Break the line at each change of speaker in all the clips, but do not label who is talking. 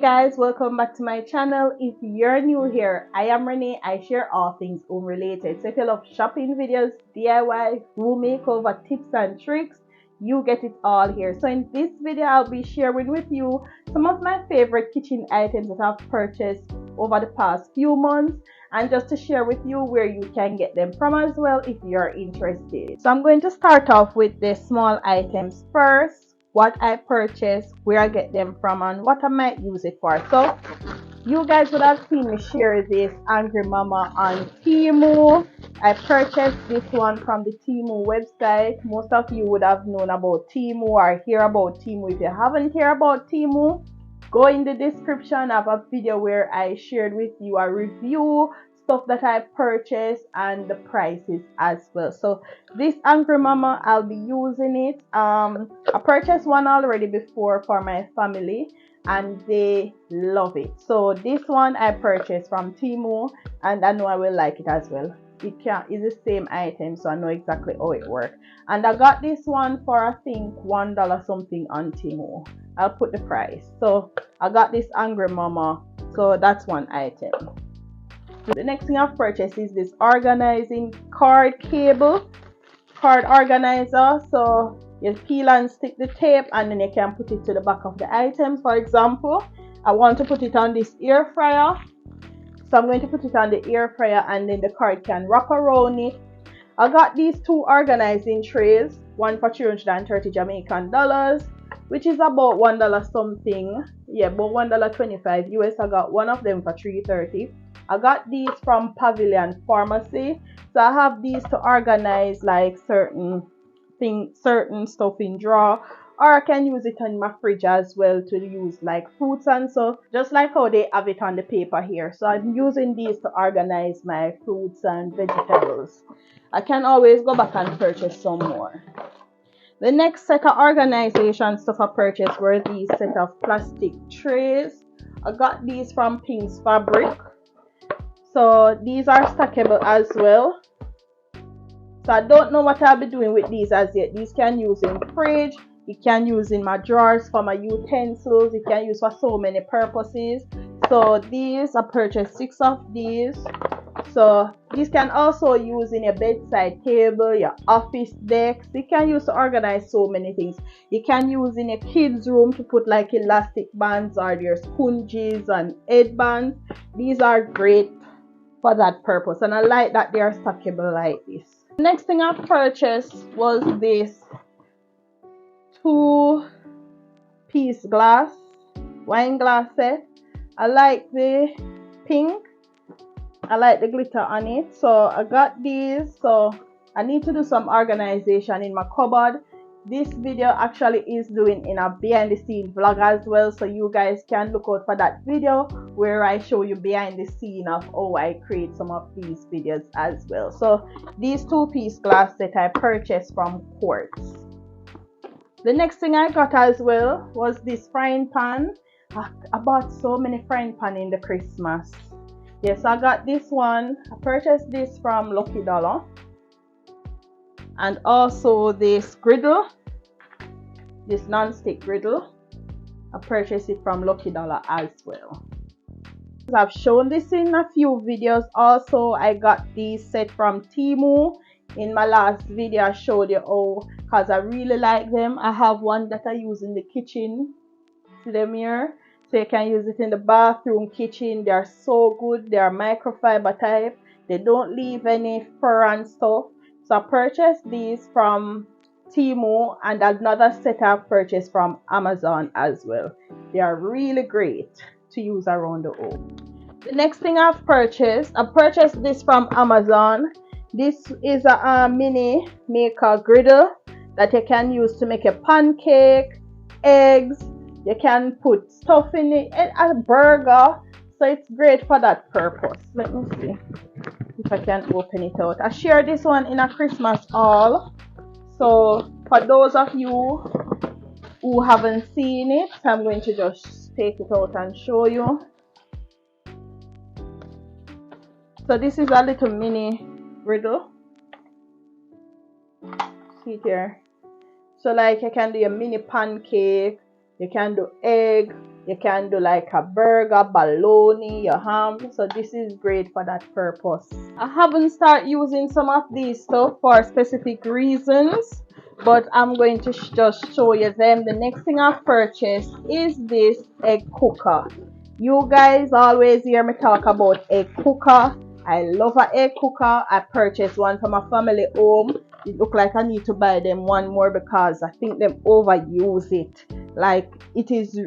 guys, welcome back to my channel. If you're new here, I am Renee. I share all things home related. So if you love shopping videos, DIY, room makeover tips and tricks, you get it all here. So in this video, I'll be sharing with you some of my favorite kitchen items that I've purchased over the past few months, and just to share with you where you can get them from as well if you're interested. So I'm going to start off with the small items first, what I purchased, where I get them from, and what I might use it for. So you guys would have seen me share this Angry Mama on Temu. I purchased this one from the Temu website. Most of you would have known about Temu or hear about Temu. If you haven't heard about Temu, go in the description. I have a video where I shared with you a review, stuff that I purchased, and the prices as well. So this Angry Mama, I'll be using it. I purchased one already before for my family and they love it. So this one I purchased from Temu and I know I will like it as well. It's the same item, so I know exactly how it works. And I got this one for I think $1 something on Temu. I'll put the price. So I got this Angry Mama, so that's one item. The next thing I've purchased is this organizing card organizer. So you peel and stick the tape and then you can put it to the back of the item. For example, I want to put it on this air fryer, so I'm going to put it on the air fryer and then the card can wrap around it. I got these two organizing trays, one for 330 Jamaican dollars, which is about $1 something. Yeah, about $1.25 US. I got one of them for $3.30. I got these from Pavilion Pharmacy. So I have these to organize like certain stuff in drawer, or I can use it in my fridge as well to use like fruits and so, just like how they have it on the paper here. So I'm using these to organize my fruits and vegetables. I can always go back and purchase some more. The next set of organization stuff I purchased were these set of plastic trays. I got these from Pink's Fabric. So these are stackable as well. So I don't know what I'll be doing with these as yet. These can use in fridge, you can use in my drawers for my utensils, you can use for so many purposes. So these, I purchased 6 of these. So these can also use in your bedside table, your office decks. You can use to organize so many things. You can use in your kids' room to put like elastic bands or their sponges and headbands. These are great for that purpose, and I like that they are stackable like this. Next thing I purchased was this 2-piece wine glass set. I like the pink, I like the glitter on it, so I got these. So I need to do some organization in my cupboard. This video actually is doing in a behind the scene vlog as well, so you guys can look out for that video where I show you behind the scene of how I create some of these videos as well. So these 2-piece glass set I purchased from Quartz. The next thing I got as well was this frying pan. I bought so many frying pan in the Christmas. Yes, I got this one. I purchased this from Lucky Dollar. And also this griddle, this non-stick griddle, I purchased it from Lucky Dollar as well. I've shown this in a few videos. Also, I got these set from Temu. In my last video, I showed you how, because I really like them. I have one that I use in the kitchen. See them here? So you can use it in the bathroom, kitchen. They are so good. They are microfiber type. They don't leave any fur and stuff. So I purchased these from Temu, and another set I've purchased from Amazon as well. They are really great to use around the home. The next thing I purchased this from Amazon. This is a mini maker griddle that you can use to make a pancake, eggs. You can put stuff in it, and a burger. So it's great for that purpose. Let me see if I can open it out. I shared this one in a Christmas haul. So for those of you who haven't seen it, I'm going to just take it out and show you. So this is a little mini griddle. See it here. So like you can do a mini pancake, you can do egg, You can do like a burger, bologna, your ham. So this is great for that purpose. I haven't started using some of these stuff for specific reasons, but I'm going to just show you them. The next thing I've purchased is this egg cooker. You guys always hear me talk about egg cooker. I love an egg cooker. I purchased one for my family home. It look like I need to buy them one more because I think them overuse it. Like this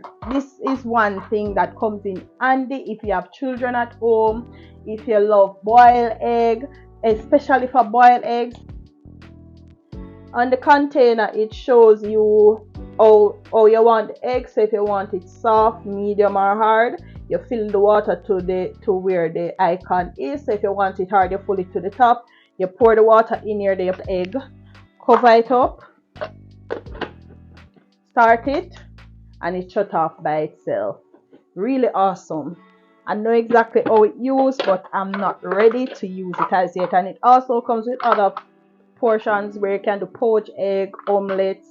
is one thing that comes in handy if you have children at home, if you love boiled egg, especially for boiled eggs. On the container it shows you how you want the egg. So if you want it soft, medium or hard, you fill the water to where the icon is. So if you want it hard, you fill it to the top, you pour the water in here, the egg, cover it up, start it, and it shut off by itself. Really awesome. I know exactly how it used, but I'm not ready to use it as yet. And it also comes with other portions where you can do poached egg, omelets.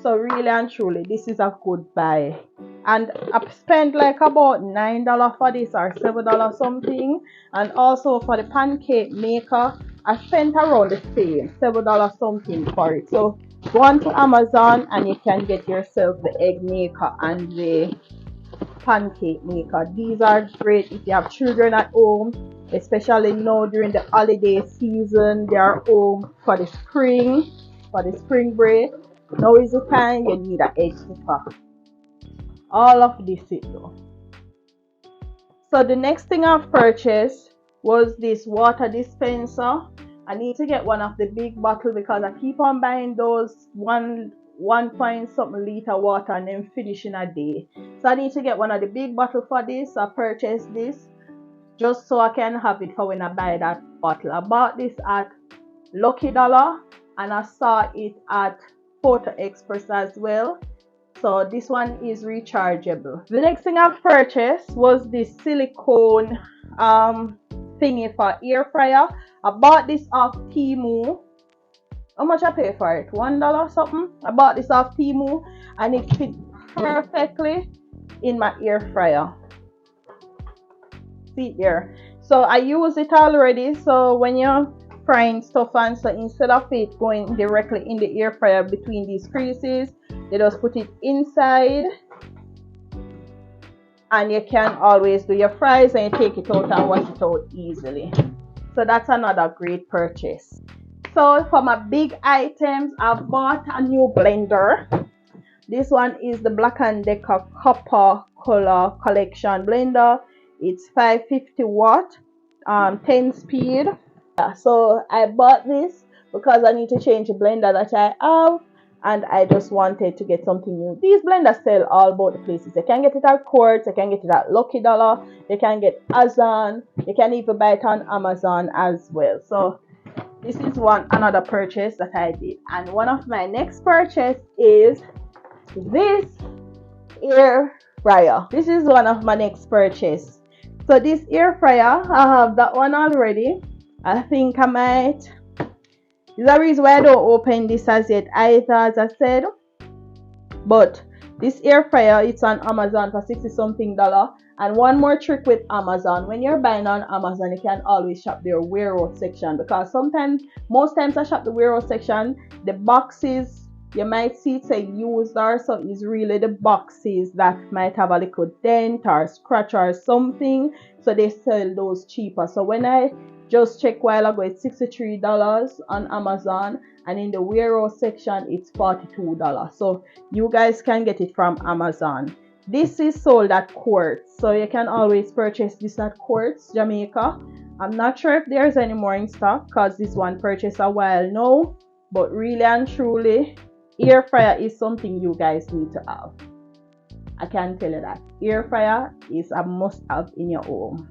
So really and truly, this is a good buy. And I spent like about $9 for this, or $7 something. And also for the pancake maker, I spent around the same, $7 something for it. So go on to Amazon and you can get yourself the egg maker and the pancake maker. These are great if you have children at home, especially now during the holiday season. They are home for the spring break. Now is the time you need an egg cooker. All of this it though. So the next thing I've purchased was this water dispenser. I need to get one of the big bottles because I keep on buying those one point something liter water and then finish in a day. So I need to get one of the big bottles for this. I purchased this just so I can have it for when I buy that bottle. I bought this at Lucky Dollar and I saw it at Photo Express as well. So this one is rechargeable. The next thing I've purchased was this silicone thingy for air fryer. I bought this off Temu. How much I pay for it? $1 something. I bought this off Temu and it fit perfectly in my air fryer. See it there. So I use it already. So when you're frying stuff, and so instead of it going directly in the air fryer between these creases, they just put it inside and you can always do your fries and you take it out and wash it out easily. So that's another great purchase. So for my big items, I bought a new blender. This one is the Black & Decker Copper Color Collection blender. It's 550 watt, 10 speed. So I bought this because I need to change the blender that I have, and I just wanted to get something new. These blenders sell all about the places. You can get it at Quartz, you can get it at Lucky Dollar, you can get Amazon, you can even buy it on Amazon as well. So this is another purchase that I did. And one of my next purchase is this air fryer. This is one of my next purchase. So this air fryer, I have that one already. I think I might. There's a reason why I don't open this as yet either, as I said. But this air fryer, it's on Amazon for $60 something. And one more trick with Amazon, when you're buying on Amazon, you can always shop their warehouse section, because most times I shop the warehouse section, the boxes you might see it say used or so is really the boxes that might have a little dent or scratch or something, so they sell those cheaper. So when I just checked while ago, it's $63 on Amazon, and in the warehouse section it's $42. So you guys can get it from Amazon. This is sold at Quartz, so you can always purchase this at Quartz, Jamaica. I'm not sure if there's any more in stock because this one purchased a while now, but really and truly, air fryer is something you guys need to have. I can tell you that. Air fryer is a must have in your home.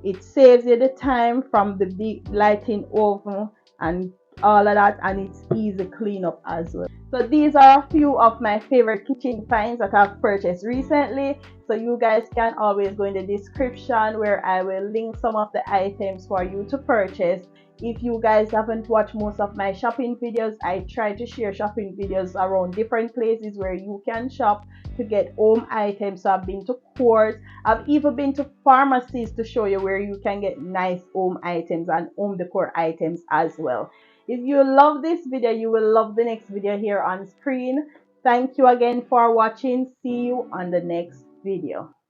It saves you the time from the big lighting oven and all of that, and it's easy clean up as well. So these are a few of my favorite kitchen finds that I've purchased recently. So you guys can always go in the description where I will link some of the items for you to purchase. If you guys haven't watched most of my shopping videos, I try to share shopping videos around different places where you can shop to get home items. So I've been to courts, I've even been to pharmacies to show you where you can get nice home items and home decor items as well. If you love this video, you will love the next video here on screen. Thank you again for watching. See you on the next video.